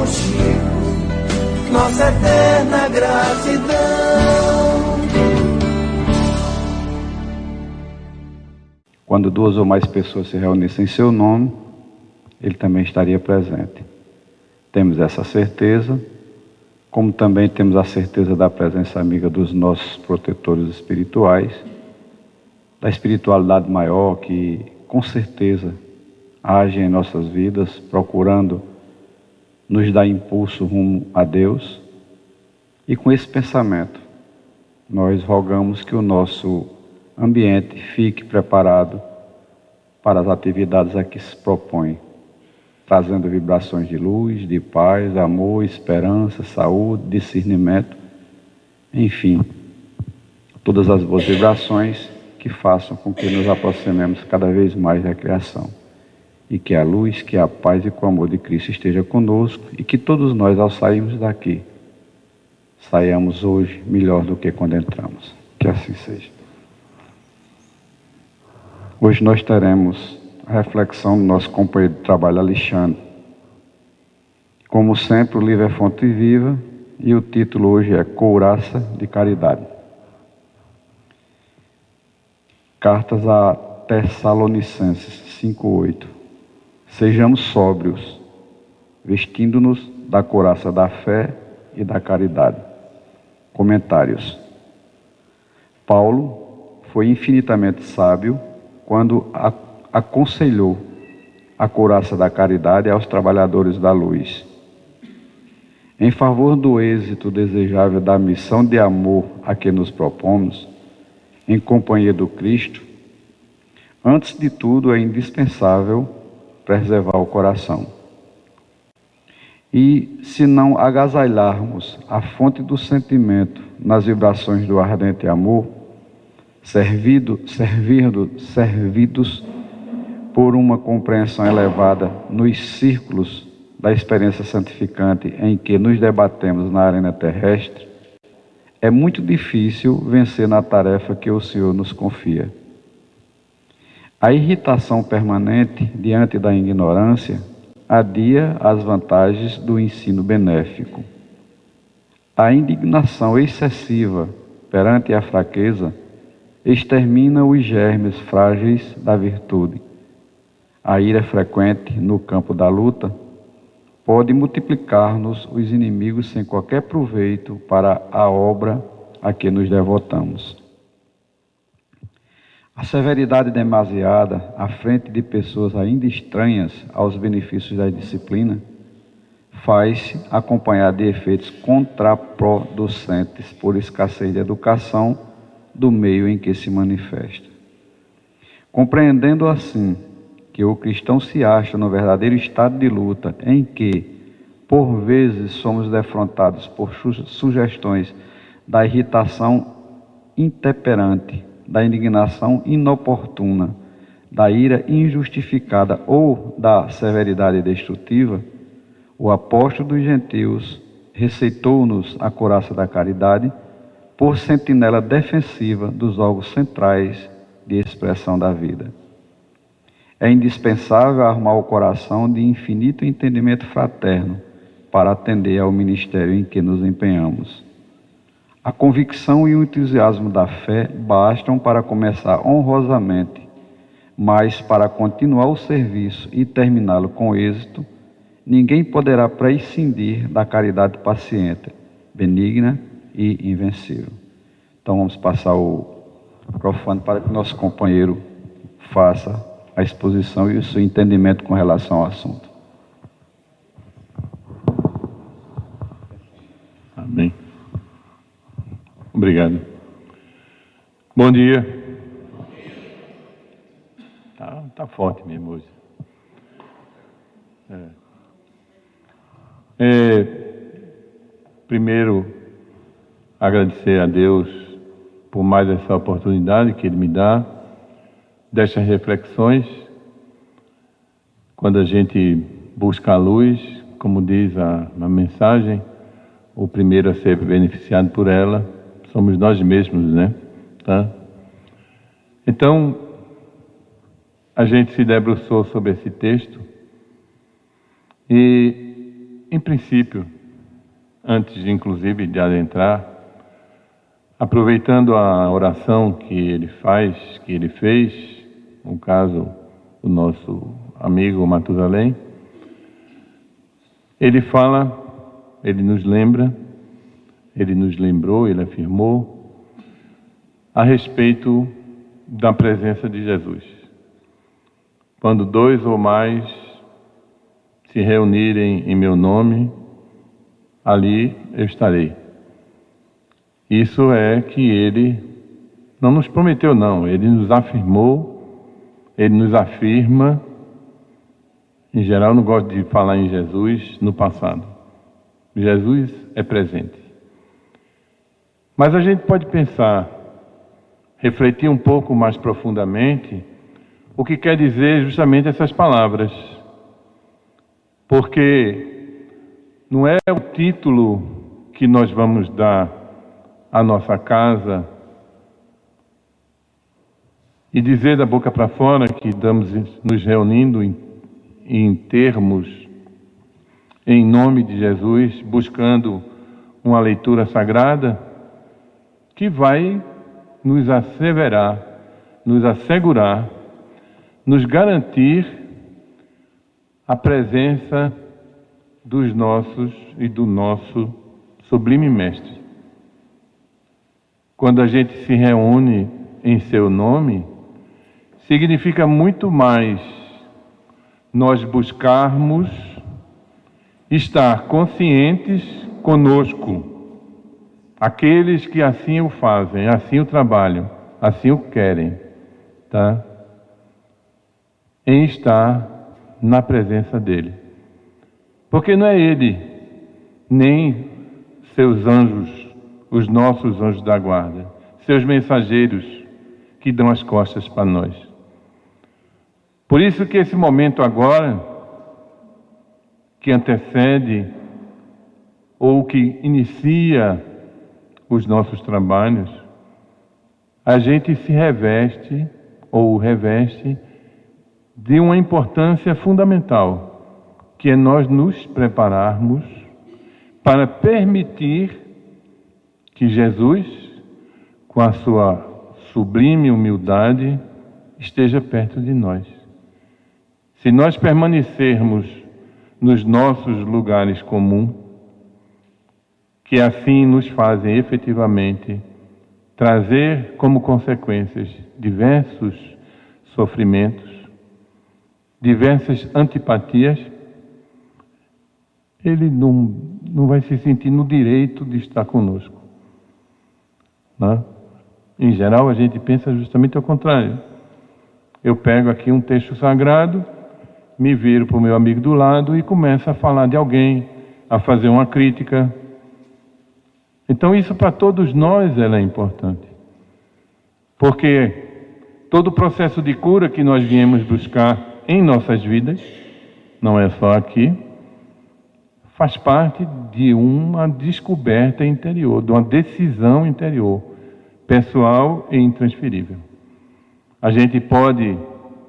contigo, nossa eterna gratidão. Quando 2 ou mais pessoas se reunissem em seu nome, Ele também estaria presente. Temos essa certeza, como também temos a certeza da presença amiga dos nossos protetores espirituais, da espiritualidade maior que, com certeza, age em nossas vidas, procurando nos dar impulso rumo a Deus. E com esse pensamento, nós rogamos que o nosso ambiente fique preparado para as atividades a que se propõe, trazendo vibrações de luz, de paz, amor, esperança, saúde, discernimento, enfim, todas as boas vibrações que façam com que nos aproximemos cada vez mais da criação. E que a luz, que a paz e que o amor de Cristo esteja conosco e que todos nós, ao sairmos daqui, saiamos hoje melhor do que quando entramos. Que assim seja. Hoje nós teremos a reflexão do nosso companheiro de trabalho, Alexandre. Como sempre, o livro é Fonte Viva e o título hoje é Couraça de Caridade. Cartas a Tessalonicenses 5:8. Sejamos sóbrios, vestindo-nos da couraça da fé e da caridade. Comentários. Paulo foi infinitamente sábio quando aconselhou a couraça da caridade aos trabalhadores da luz. Em favor do êxito desejável da missão de amor a que nos propomos, em companhia do Cristo, antes de tudo é indispensável preservar o coração. E se não agasalharmos a fonte do sentimento nas vibrações do ardente amor, servidos por uma compreensão elevada nos círculos da experiência santificante em que nos debatemos na arena terrestre, é muito difícil vencer na tarefa que o Senhor nos confia. A irritação permanente diante da ignorância adia as vantagens do ensino benéfico. A indignação excessiva perante a fraqueza extermina os germes frágeis da virtude. A ira frequente no campo da luta pode multiplicar-nos os inimigos sem qualquer proveito para a obra a que nos devotamos. A severidade demasiada à frente de pessoas ainda estranhas aos benefícios da disciplina faz-se acompanhar de efeitos contraproducentes por escassez de educação do meio em que se manifesta. Compreendendo assim que o cristão se acha no verdadeiro estado de luta em que, por vezes, somos defrontados por sugestões da irritação intemperante, da indignação inoportuna, da ira injustificada ou da severidade destrutiva, o apóstolo dos gentios receitou-nos a couraça da caridade por sentinela defensiva dos órgãos centrais de expressão da vida. É indispensável armar o coração de infinito entendimento fraterno para atender ao ministério em que nos empenhamos. A convicção e o entusiasmo da fé bastam para começar honrosamente, mas para continuar o serviço e terminá-lo com êxito, ninguém poderá prescindir da caridade paciente, benigna e invencível. Então vamos passar o microfone para que nosso companheiro faça a exposição e o seu entendimento com relação ao assunto. Amém. Obrigado. Bom dia. Tá forte mesmo hoje. Primeiro, agradecer a Deus por mais essa oportunidade que Ele me dá, destas reflexões. Quando a gente busca a luz, como diz na mensagem, o primeiro a ser beneficiado por ela somos nós mesmos, né? Tá? Então, a gente se debruçou sobre esse texto e Em princípio, antes inclusive de adentrar, aproveitando a oração que ele fez, no caso, o nosso amigo Matusalém, ele fala, ele nos lembra, ele nos lembrou, ele afirmou a respeito da presença de Jesus. Quando 2 ou mais se reunirem em meu nome, ali eu estarei. Isso é que ele não nos prometeu, não. Ele nos afirmou, ele nos afirma. Em geral, eu não gosto de falar em Jesus no passado. Jesus é presente. Mas a gente pode pensar, refletir um pouco mais profundamente o que quer dizer justamente essas palavras. Porque não é o título que nós vamos dar à nossa casa e dizer da boca para fora que estamos nos reunindo em termos, em nome de Jesus, buscando uma leitura sagrada que vai nos asseverar, nos assegurar, nos garantir a presença dos nossos e do nosso sublime Mestre. Quando a gente se reúne em seu nome, significa muito mais nós buscarmos estar conscientes conosco, aqueles que assim o fazem, assim o trabalham, assim o querem, tá? Em estar na presença dele. Porque não é ele, nem seus anjos, os nossos anjos da guarda, seus mensageiros que dão as costas para nós. Por isso que esse momento agora, que antecede ou que inicia os nossos trabalhos, a gente se reveste ou reveste de uma importância fundamental, que é nós nos prepararmos para permitir que Jesus, com a sua sublime humildade, esteja perto de nós. Se nós permanecermos nos nossos lugares comuns, que assim nos fazem efetivamente trazer como consequências diversos sofrimentos, diversas antipatias, ele não vai se sentir no direito de estar conosco. Né? Em geral, a gente pensa justamente ao contrário. Eu pego aqui um texto sagrado, me viro para o meu amigo do lado e começo a falar de alguém, a fazer uma crítica. Então isso para todos nós é importante. Porque todo o processo de cura que nós viemos buscar em nossas vidas, não é só aqui, faz parte de uma descoberta interior, de uma decisão interior, pessoal e intransferível. A gente pode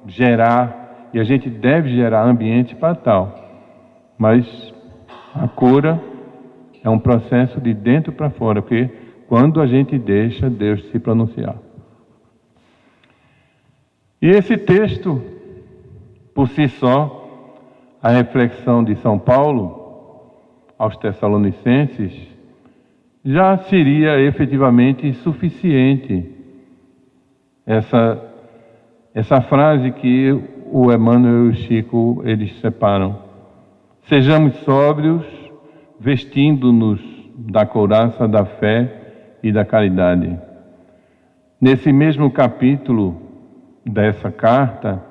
gerar, e a gente deve gerar ambiente para tal, mas a cura é um processo de dentro para fora, porque quando a gente deixa Deus se pronunciar. E esse texto, por si só, a reflexão de São Paulo aos Tessalonicenses, já seria efetivamente suficiente. Essa frase que o Emmanuel e o Chico, eles separam. Sejamos sóbrios, vestindo-nos da couraça da fé e da caridade. Nesse mesmo capítulo dessa carta,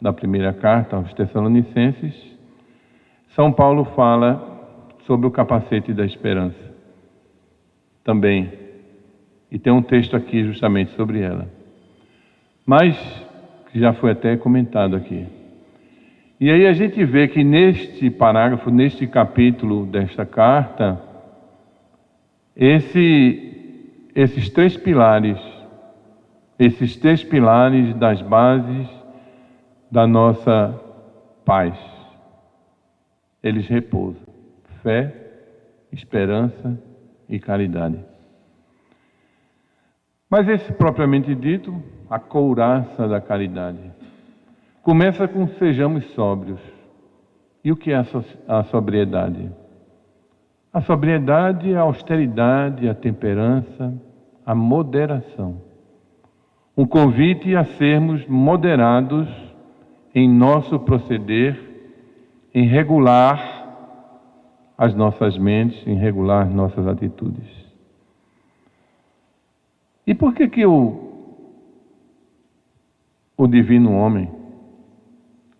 da primeira carta aos Tessalonicenses, São Paulo fala sobre o capacete da esperança também. E tem um texto aqui justamente sobre ela. Mas, que já foi até comentado aqui. E aí a gente vê que neste parágrafo, neste capítulo desta carta, esses três pilares das bases da nossa paz, eles repousam. fé, esperança e caridade. Mas esse propriamente dito, a couraça da caridade, começa com sejamos sóbrios. E o que é a sobriedade? A sobriedade é a austeridade, a temperança, a moderação. Um convite a sermos moderados em nosso proceder, em regular as nossas mentes, em regular nossas atitudes. E por que o divino homem,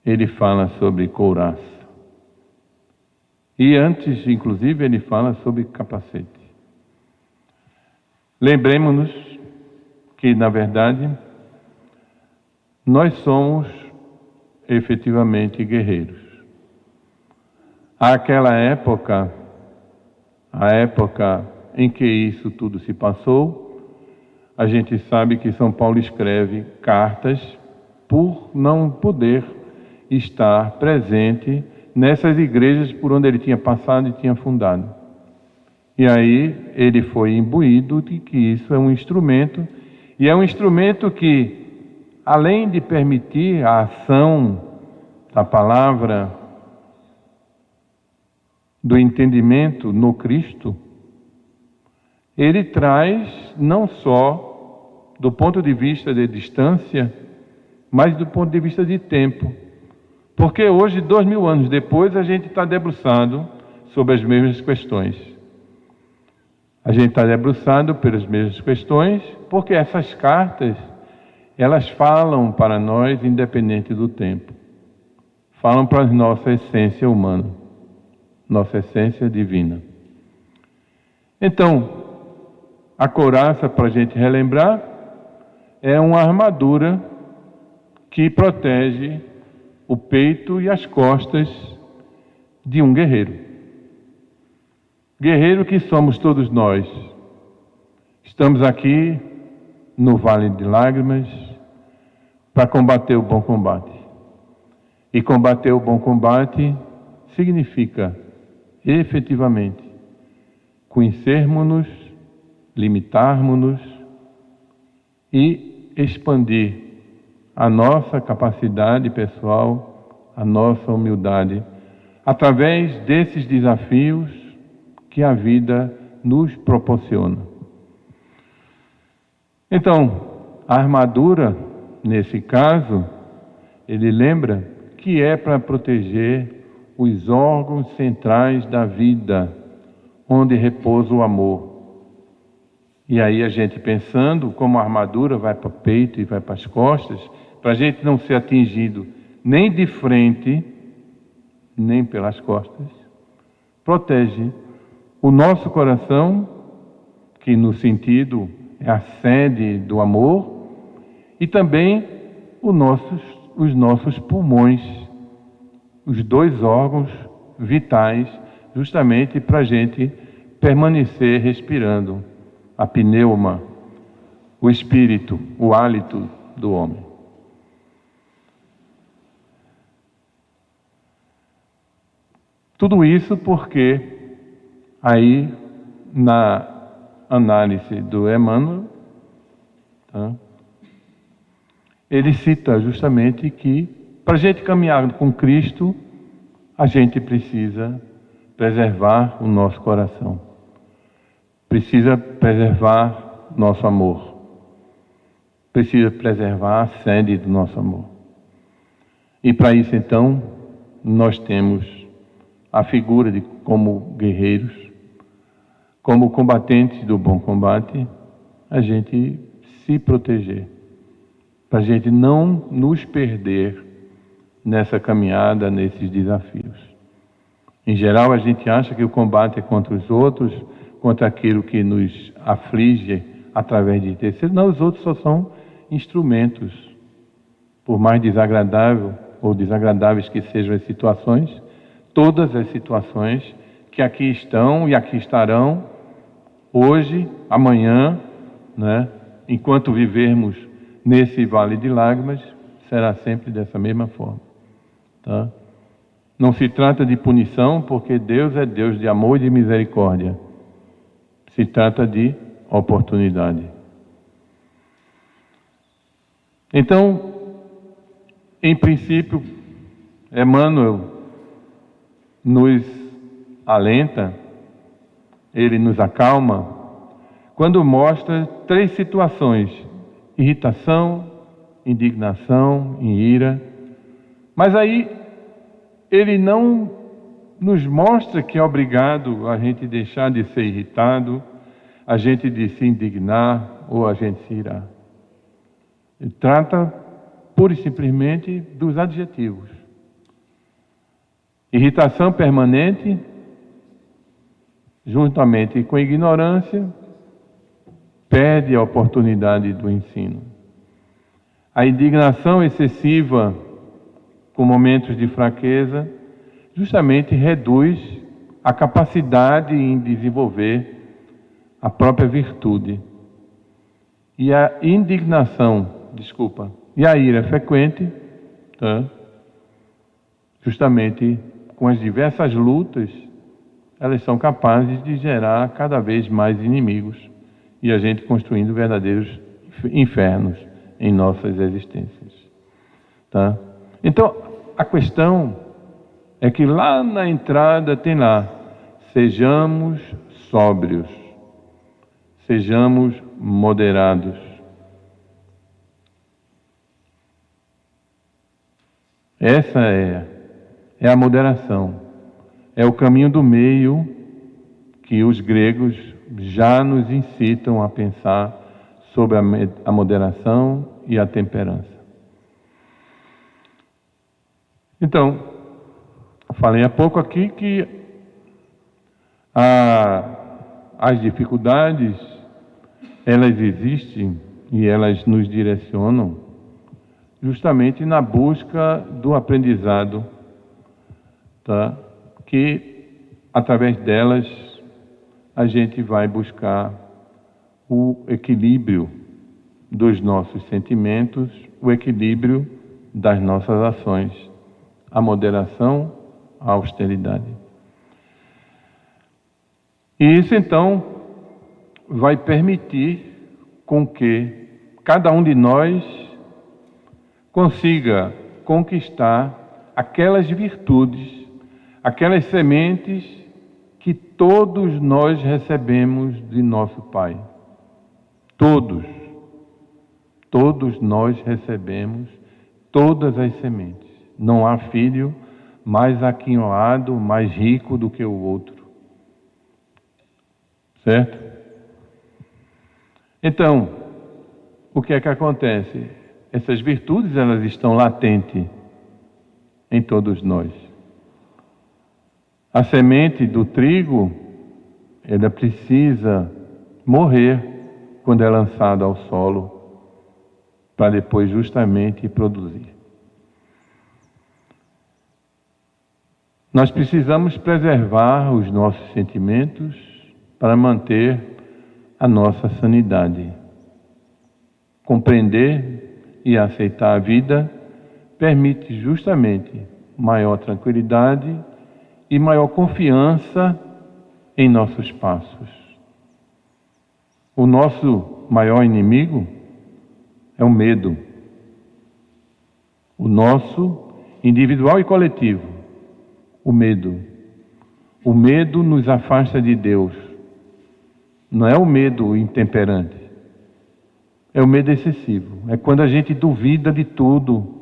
ele fala sobre couraça? E antes, inclusive, ele fala sobre capacete. Lembremos-nos que, na verdade, nós somos efetivamente guerreiros. Àquela época, a época em que isso tudo se passou, a gente sabe que São Paulo escreve cartas por não poder estar presente nessas igrejas por onde ele tinha passado e tinha fundado. E aí ele foi imbuído de que isso é um instrumento, e é um instrumento que, além de permitir a ação da palavra, do entendimento no Cristo, ele traz não só do ponto de vista de distância, mas do ponto de vista de tempo. Porque hoje, 2000 anos depois, a gente está debruçado sobre as mesmas questões. A gente está debruçado pelas mesmas questões, porque essas cartas, elas falam para nós, independente do tempo. Falam para a nossa essência humana, nossa essência divina. Então, a couraça, para a gente relembrar, é uma armadura que protege o peito e as costas de um guerreiro. Guerreiro que somos todos nós. Estamos aqui no Vale de Lágrimas para combater o bom combate. E combater o bom combate significa, efetivamente, conhecermos-nos, limitarmos-nos e expandir a nossa capacidade pessoal, a nossa humildade, através desses desafios que a vida nos proporciona. Então, a armadura, nesse caso, ele lembra que é para proteger os órgãos centrais da vida, onde repousa o amor. E aí a gente pensando como a armadura vai para o peito e vai para as costas, para a gente não ser atingido nem de frente, nem pelas costas, protege o nosso coração, que no sentido é a sede do amor, e também os nossos pulmões, os dois órgãos vitais, justamente para a gente permanecer respirando, a pneuma, o espírito, o hálito do homem. Tudo isso porque aí na análise do Emmanuel, ele cita justamente que para a gente caminhar com Cristo, a gente precisa preservar o nosso coração, precisa preservar nosso amor, precisa preservar a sede do nosso amor. E para isso, então, nós temos a figura de como guerreiros, como combatentes do bom combate, a gente se proteger, para a gente não nos perder nessa caminhada, nesses desafios. Em geral, a gente acha que o combate é contra os outros, contra aquilo que nos aflige através de terceiros. Não, os outros só são instrumentos. Por mais desagradável ou desagradáveis que sejam as situações, todas as situações que aqui estão e aqui estarão, hoje, amanhã, né? Enquanto vivermos nesse vale de lágrimas, será sempre dessa mesma forma. Tá? Não se trata de punição, porque Deus é Deus de amor e de misericórdia. Se trata de oportunidade. Então, em princípio, Emmanuel nos alenta, ele nos acalma, quando mostra 3 situações: irritação, indignação e ira. Mas aí ele não nos mostra que é obrigado a gente deixar de ser irritado, a gente de se indignar ou a gente se irar. Ele trata pura e simplesmente dos adjetivos. Irritação permanente, juntamente com ignorância, perde a oportunidade do ensino. A indignação excessiva, com momentos de fraqueza, justamente reduz a capacidade em desenvolver a própria virtude. E a indignação, e a ira frequente, justamente com as diversas lutas, elas são capazes de gerar cada vez mais inimigos e a gente construindo verdadeiros infernos em nossas existências. Então, a questão é que lá na entrada tem lá: sejamos sóbrios, sejamos moderados. Essa é a moderação, é o caminho do meio que os gregos já nos incitam a pensar sobre a moderação e a temperança. Então, falei há pouco aqui que as dificuldades, elas existem e elas nos direcionam justamente na busca do aprendizado, que através delas a gente vai buscar o equilíbrio dos nossos sentimentos, o equilíbrio das nossas ações, a moderação, a austeridade. E isso então vai permitir com que cada um de nós consiga conquistar aquelas virtudes, aquelas sementes que todos nós recebemos de nosso Pai. Todos nós recebemos todas as sementes. Não há filho mais aquinhoado, mais rico do que o outro. Certo? Então, o que é que acontece? Essas virtudes, elas estão latentes em todos nós. A semente do trigo, ela precisa morrer quando é lançada ao solo, para depois justamente produzir. Nós precisamos preservar os nossos sentimentos para manter a nossa sanidade. Compreender e aceitar a vida permite justamente maior tranquilidade e maior confiança em nossos passos. O nosso maior inimigo é o medo. O nosso individual e coletivo, o medo. O medo nos afasta de Deus. Não é o medo intemperante. É o medo excessivo. É quando a gente duvida de tudo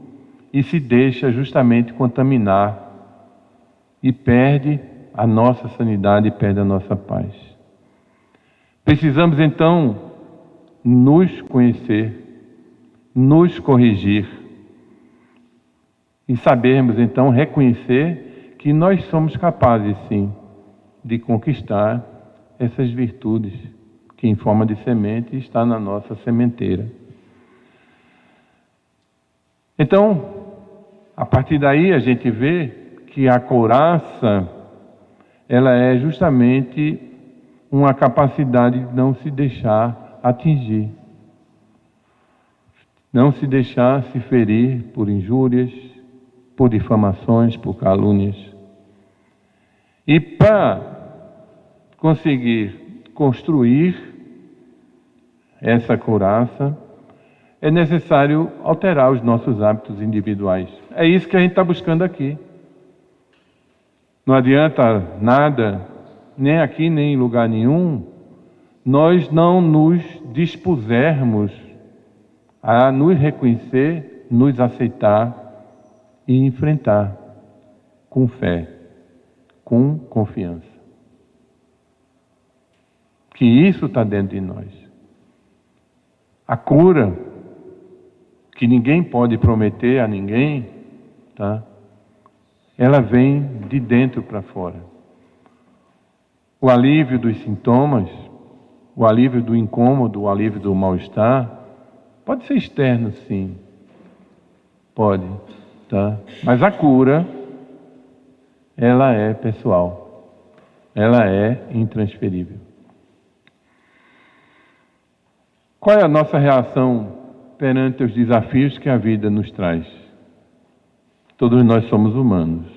e se deixa justamente contaminar e perde a nossa sanidade e perde a nossa paz. Precisamos então nos conhecer, nos corrigir e sabermos então reconhecer que nós somos capazes sim de conquistar essas virtudes que em forma de semente está na nossa sementeira. Então, a partir daí a gente vê que a couraça, ela é justamente uma capacidade de não se deixar atingir, não se deixar se ferir por injúrias, por difamações, por calúnias. E para conseguir construir essa couraça, é necessário alterar os nossos hábitos individuais. É isso que a gente está buscando aqui. Não adianta nada, nem aqui, nem em lugar nenhum, nós não nos dispusermos a nos reconhecer, nos aceitar e enfrentar com fé, com confiança. Que isso está dentro de nós. A cura, que ninguém pode prometer a ninguém, tá? Ela vem de dentro para fora. O alívio dos sintomas, o alívio do incômodo, o alívio do mal-estar, pode ser externo, sim. Pode, tá? Mas a cura, ela é pessoal. Ela é intransferível. Qual é a nossa reação perante os desafios que a vida nos traz? Todos nós somos humanos.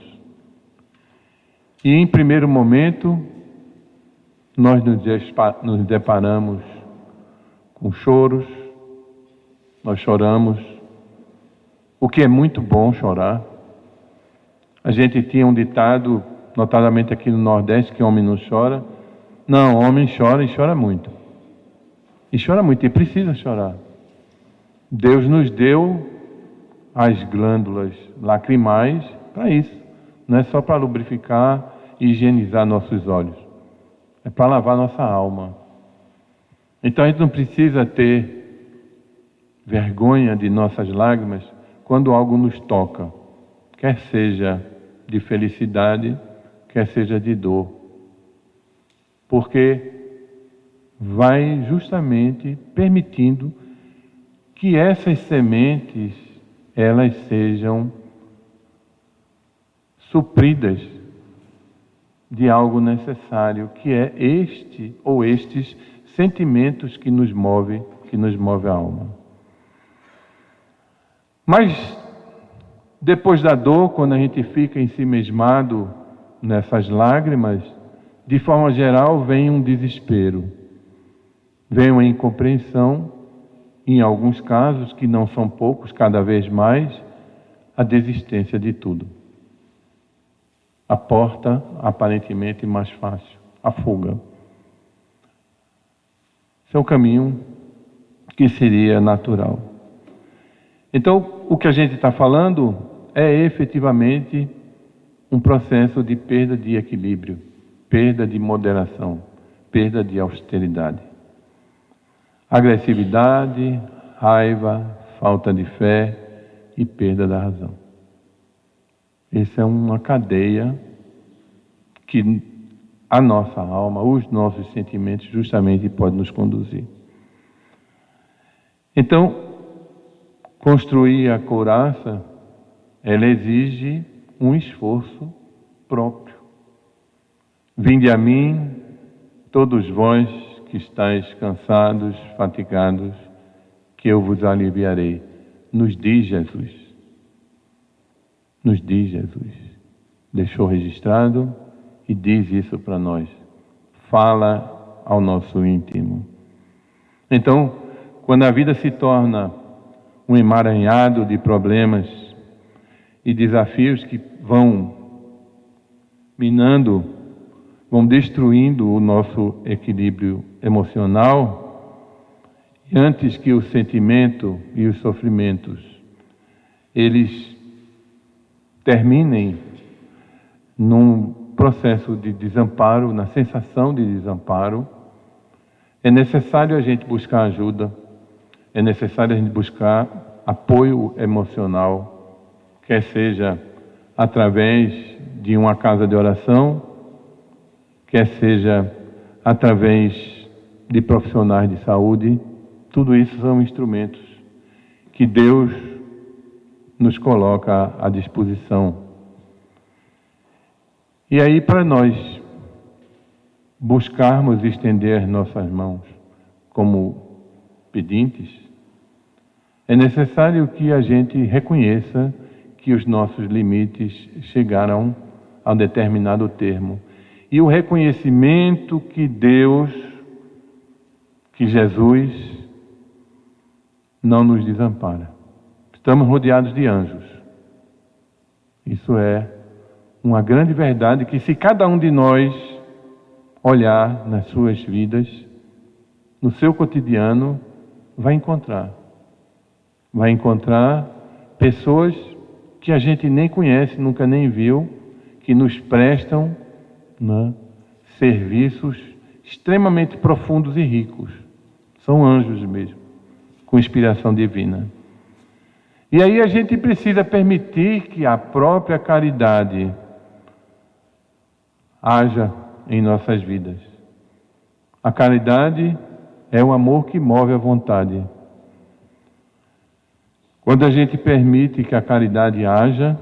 E em primeiro momento, nós nos deparamos com choros, nós choramos, o que é muito bom chorar. A gente tinha um ditado, notadamente aqui no Nordeste, que homem não chora. Não, homem chora e chora muito. E chora muito, e precisa chorar. Deus nos deu as glândulas lacrimais para isso. Não é só para lubrificar e higienizar nossos olhos. É para lavar nossa alma. Então a gente não precisa ter vergonha de nossas lágrimas quando algo nos toca. Quer seja de felicidade, quer seja de dor. Porque vai justamente permitindo que essas sementes elas sejam supridas de algo necessário, que é este ou estes sentimentos que nos move a alma. Mas depois da dor, quando a gente fica ensimesmado nessas lágrimas, de forma geral vem um desespero, vem uma incompreensão, em alguns casos, que não são poucos, cada vez mais, a desistência de tudo. A porta, aparentemente mais fácil, a fuga. Esse é o caminho que seria natural. Então, o que a gente está falando é efetivamente um processo de perda de equilíbrio, perda de moderação, perda de austeridade. Agressividade, raiva, falta de fé e perda da razão. Essa é uma cadeia que a nossa alma, os nossos sentimentos justamente podem nos conduzir. Então, construir a couraça, ela exige um esforço próprio. Vinde a mim, todos vós que estáis cansados, fatigados, que eu vos aliviarei. Nos diz Jesus. Nos diz Jesus. Deixou registrado e diz isso para nós. Fala ao nosso íntimo. Então, quando a vida se torna um emaranhado de problemas e desafios que vão minando, vão destruindo o nosso equilíbrio emocional, e antes que o sentimento e os sofrimentos eles terminem num processo de desamparo, na sensação de desamparo, é necessário a gente buscar ajuda, é necessário a gente buscar apoio emocional, quer seja através de uma casa de oração, quer seja através de profissionais de saúde. Tudo isso são instrumentos que Deus nos coloca à disposição. E aí, para nós buscarmos estender nossas mãos como pedintes, é necessário que a gente reconheça que os nossos limites chegaram a um determinado termo. E o reconhecimento que Deus, que Jesus, não nos desampara. Estamos rodeados de anjos. Isso é uma grande verdade que, se cada um de nós olhar nas suas vidas, no seu cotidiano, vai encontrar. Vai encontrar pessoas que a gente nem conhece, nunca nem viu, que nos prestam, né, serviços extremamente profundos e ricos. São anjos mesmo, com inspiração divina. E aí a gente precisa permitir que a própria caridade haja em nossas vidas. A caridade é o amor que move a vontade. Quando a gente permite que a caridade haja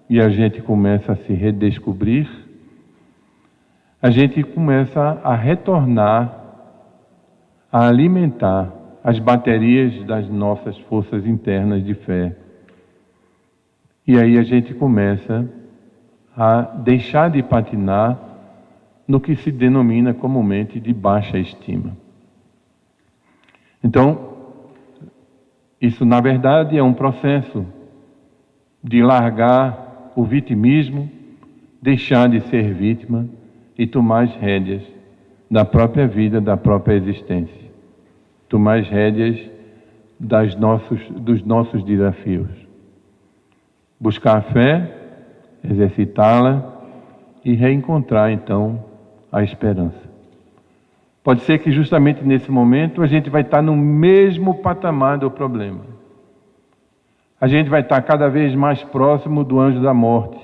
e a gente começa a se redescobrir, a gente começa a retornar, a alimentar as baterias das nossas forças internas de fé. E aí a gente começa a deixar de patinar no que se denomina comumente de baixa estima. Então, isso na verdade é um processo de largar o vitimismo, deixar de ser vítima e tomar as rédeas da própria vida, da própria existência. Tomar as rédeas dos nossos desafios. Buscar a fé, exercitá-la e reencontrar então a esperança. Pode ser que justamente nesse momento a gente vai estar no mesmo patamar do problema. A gente vai estar cada vez mais próximo do anjo da morte,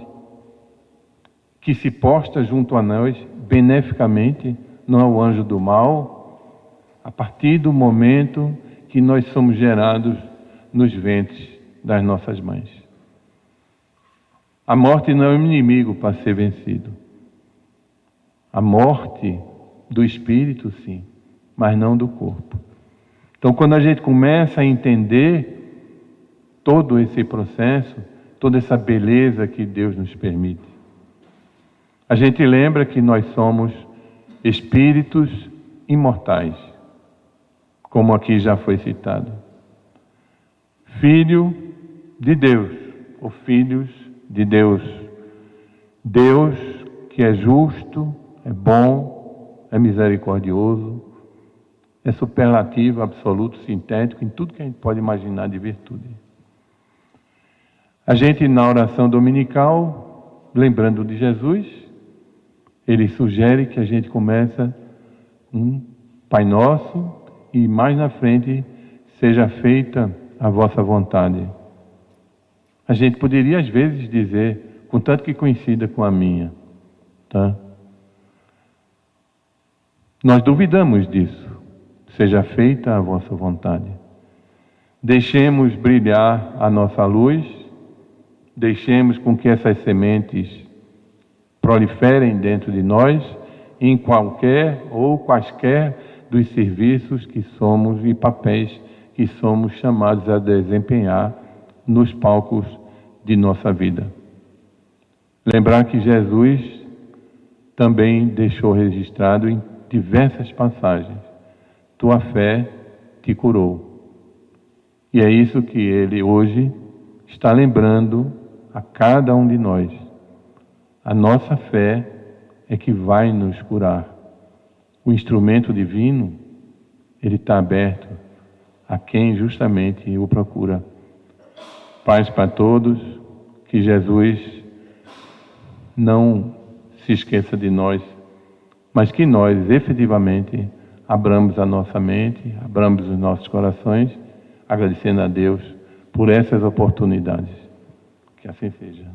que se posta junto a nós beneficamente, não é o anjo do mal, a partir do momento que nós somos gerados nos ventres das nossas mães. A morte não é um inimigo para ser vencido. A morte do espírito, sim, mas não do corpo. Então, quando a gente começa a entender todo esse processo, toda essa beleza que Deus nos permite, a gente lembra que nós somos espíritos imortais, como aqui já foi citado. Filho de Deus, ou filhos de Deus. Deus que é justo, é bom, é misericordioso, é superlativo, absoluto, sintético, em tudo que a gente pode imaginar de virtude. A gente, na oração dominical, lembrando de Jesus, ele sugere que a gente comece um Pai Nosso e mais na frente, seja feita a vossa vontade. A gente poderia às vezes dizer, contanto que coincida com a minha, tá? Nós duvidamos disso. Seja feita a vossa vontade. Deixemos brilhar a nossa luz, deixemos com que essas sementes proliferem dentro de nós, em qualquer ou quaisquer dos serviços que somos e papéis que somos chamados a desempenhar nos palcos de nossa vida. Lembrar que Jesus também deixou registrado em diversas passagens: tua fé te curou. E é isso que ele hoje está lembrando a cada um de nós. A nossa fé é que vai nos curar. O instrumento divino, ele está aberto a quem justamente o procura. Paz para todos, que Jesus não se esqueça de nós, mas que nós efetivamente abramos a nossa mente, abramos os nossos corações, agradecendo a Deus por essas oportunidades. Que assim seja.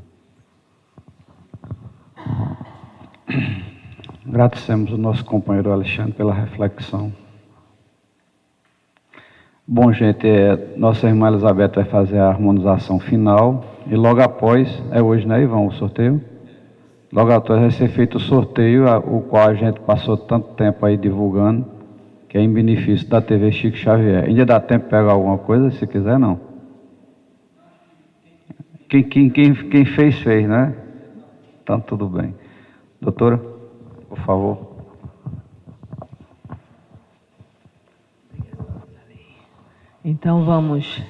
Agradecemos o nosso companheiro Alexandre pela reflexão. Bom, gente, nossa irmã Elizabeth vai fazer a harmonização final e logo após, é hoje, né, Ivan, o sorteio? Logo após vai ser feito o sorteio, o qual a gente passou tanto tempo aí divulgando, que é em benefício da TV Chico Xavier. Ainda dá tempo de pegar alguma coisa, se quiser, não? Quem fez, né? Então, tudo bem. Doutora, por favor. Então vamos,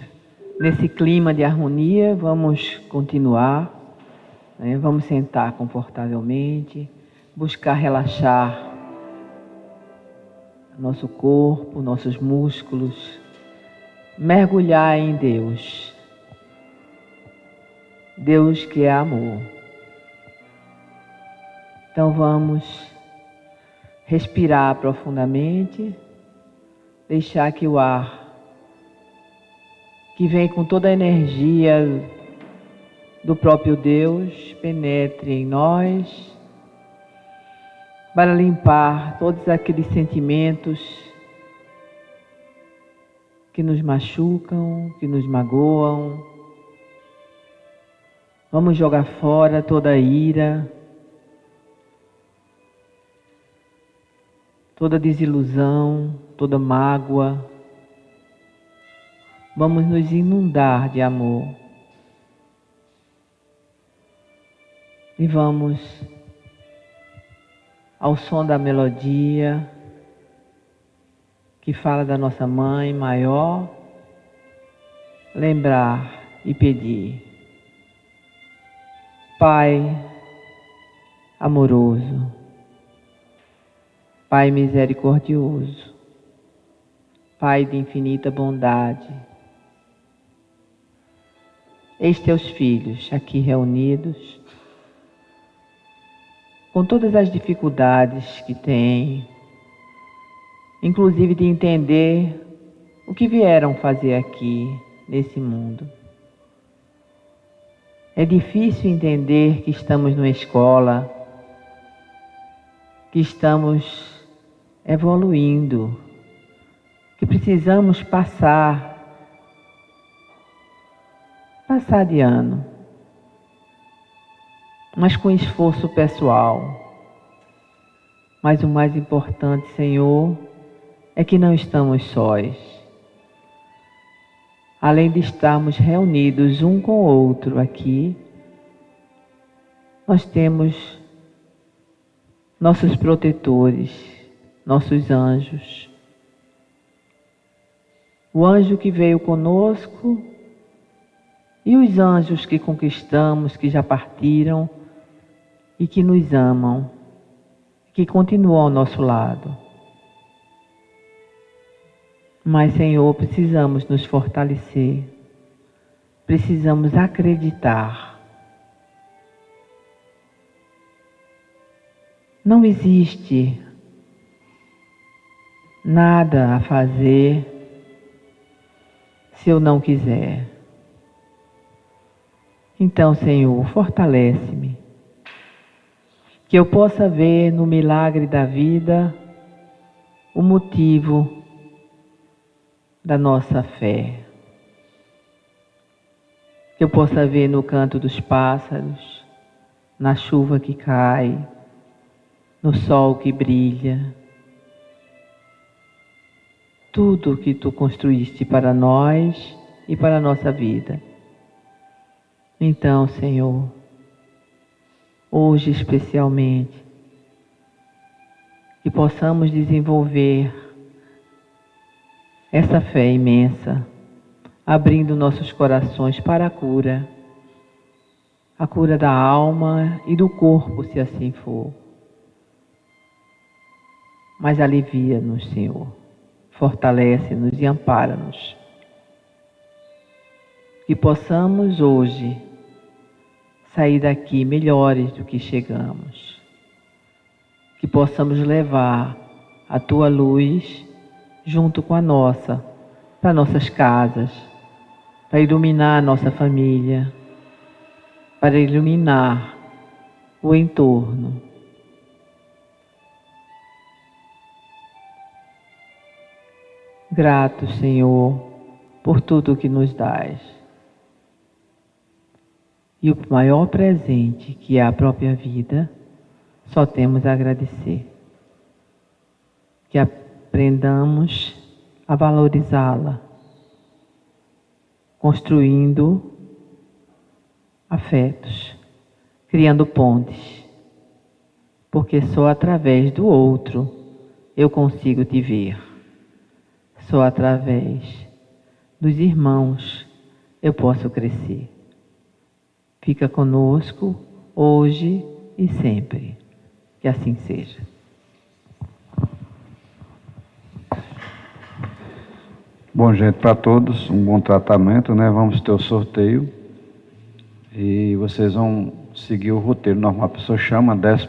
nesse clima de harmonia, vamos continuar, né? Vamos sentar confortavelmente, buscar relaxar nosso corpo, nossos músculos, mergulhar em Deus. Deus que é amor. Então vamos respirar profundamente, deixar que o ar que vem com toda a energia do próprio Deus penetre em nós para limpar todos aqueles sentimentos que nos machucam, que nos magoam. Vamos jogar fora toda a ira, toda desilusão, toda mágoa. Vamos nos inundar de amor. E vamos, ao som da melodia que fala da nossa mãe maior, lembrar e pedir: Pai amoroso, Pai misericordioso, Pai de infinita bondade, eis teus filhos aqui reunidos, com todas as dificuldades que têm, inclusive de entender o que vieram fazer aqui nesse mundo. É difícil entender que estamos numa escola, que estamos evoluindo, que precisamos passar de ano, mas com esforço pessoal. Mas o mais importante, Senhor, é que não estamos sós. Além de estarmos reunidos um com o outro aqui, nós temos nossos protetores, nossos anjos. O anjo que veio conosco e os anjos que conquistamos, que já partiram e que nos amam, que continuam ao nosso lado. Mas, Senhor, precisamos nos fortalecer, precisamos acreditar. Não existe nada a fazer se eu não quiser. Então, Senhor, fortalece-me, que eu possa ver no milagre da vida o motivo da nossa fé. Que eu possa ver no canto dos pássaros, na chuva que cai, no sol que brilha, tudo que Tu construíste para nós e para a nossa vida. Então, Senhor, hoje especialmente, que possamos desenvolver essa fé imensa, abrindo nossos corações para a cura da alma e do corpo, se assim for. Mas alivia-nos, Senhor, fortalece-nos e ampara-nos. Que possamos hoje sair daqui melhores do que chegamos. Que possamos levar a Tua luz junto com a nossa, para nossas casas, para iluminar a nossa família, para iluminar o entorno. Grato, Senhor, por tudo que nos dás. E o maior presente, que é a própria vida, só temos a agradecer. Que aprendamos a valorizá-la, construindo afetos, criando pontes, porque só através do outro eu consigo te ver. Só através dos irmãos eu posso crescer. Fica conosco hoje e sempre. Que assim seja. Bom, gente, para todos, um bom tratamento, né? Vamos ter o sorteio e vocês vão seguir o roteiro normal. A pessoa chama, desce